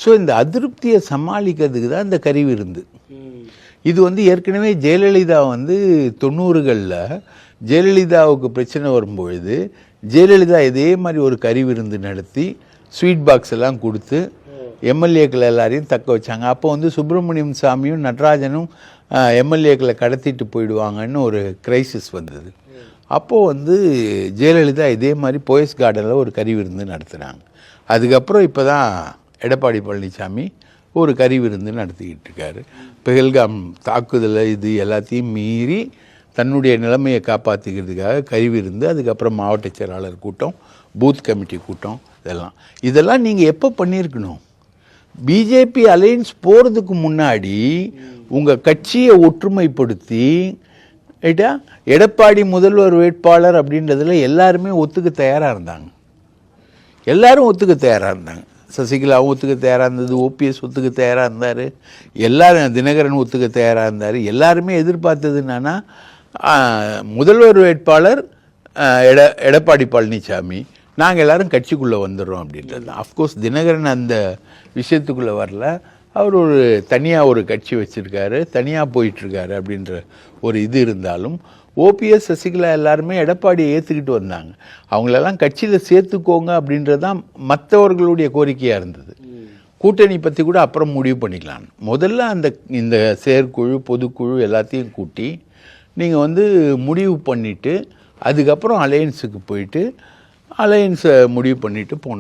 So இந்த அதிருப்தியை சமாளிக்கிறதுக்கு தான் இந்த கறி விருந்து. இது வந்து ஏற்கனவே ஜெயலலிதா வந்து 90களில் ஜெயலலிதாவுக்கு பிரச்சனை வரும்பொழுது ஜெயலலிதா இதே மாதிரி ஒரு கறி விருந்து நடத்தி ஸ்வீட் பாக்ஸ் எல்லாம் கொடுத்து எம்எல்ஏக்கள் எல்லாரையும் தக்க வச்சாங்க. அப்போ வந்து சுப்பிரமணியம் சாமியும் நடராஜனும் எம்எல்ஏக்களை கடத்திட்டு போயிடுவாங்கன்னு ஒரு கிரைசிஸ் வந்தது. அப்போது வந்து ஜெயலலிதா இதே மாதிரி போயஸ் கார்டனில் ஒரு கறி விருந்து நடத்துகிறாங்க. அதுக்கப்புறம் இப்போ தான் எடப்பாடி பழனிசாமி ஒரு கறி விருந்து நடத்திக்கிட்டு இருக்காரு. பெஹல்காம் தாக்குதலை இது எல்லாத்தையும் மீறி தன்னுடைய நிலைமையை காப்பாற்றிக்கிறதுக்காக கறி விருந்து, அதுக்கப்புறம் மாவட்ட செயலாளர் கூட்டம், பூத் கமிட்டி கூட்டம், இதெல்லாம் நீங்கள் எப்போ பண்ணியிருக்கணும்? பிஜேபி அலையன்ஸ் போகிறதுக்கு முன்னாடி உங்கள் கட்சியை ஒற்றுமைப்படுத்தி ரைட்டா எடப்பாடி முதல்வர் வேட்பாளர் அப்படின்றதுல எல்லாருமே ஒத்துக்க தயாராக இருந்தாங்க. எல்லாரும் ஒத்துக்க தயாராக இருந்தாங்க. சசிகலாவும் ஒத்துக்க தயாராக இருந்தது, ஓபிஎஸ் ஒத்துக்க தயாராக இருந்தார், எல்லாரும் தினகரன் ஒத்துக்க தயாராக இருந்தார். எல்லாருமே எதிர்பார்த்தது என்னன்னா முதல்வர் வேட்பாளர் எடப்பாடி பழனிசாமி, நாங்கள் எல்லோரும் கட்சிக்குள்ளே வந்துடுறோம் அப்படின்றது. அஃப்கோர்ஸ் தினகரன் அந்த விஷயத்துக்குள்ளே வரல. அவர் ஒரு தனியாக ஒரு கட்சி வச்சுருக்காரு, தனியாக போயிட்டுருக்காரு அப்படின்ற ஒரு இது இருந்தாலும் ஓபிஎஸ் சசிகலா எல்லாருமே எடப்பாடியை ஏற்றுக்கிட்டு வந்தாங்க. அவங்களெல்லாம் கட்சியில் சேர்த்துக்கோங்க அப்படின்றது தான் மற்றவர்களுடைய கோரிக்கையாக இருந்தது. கூட்டணி பற்றி கூட அப்புறம் முடிவு பண்ணிக்கலாம். முதல்ல இந்த செயற்குழு பொதுக்குழு எல்லாத்தையும் கூட்டி நீங்கள் வந்து முடிவு பண்ணிவிட்டு அதுக்கப்புறம் அலையன்ஸுக்கு போயிட்டு அலையன்ஸை முடிவு பண்ணிவிட்டு போனோம்.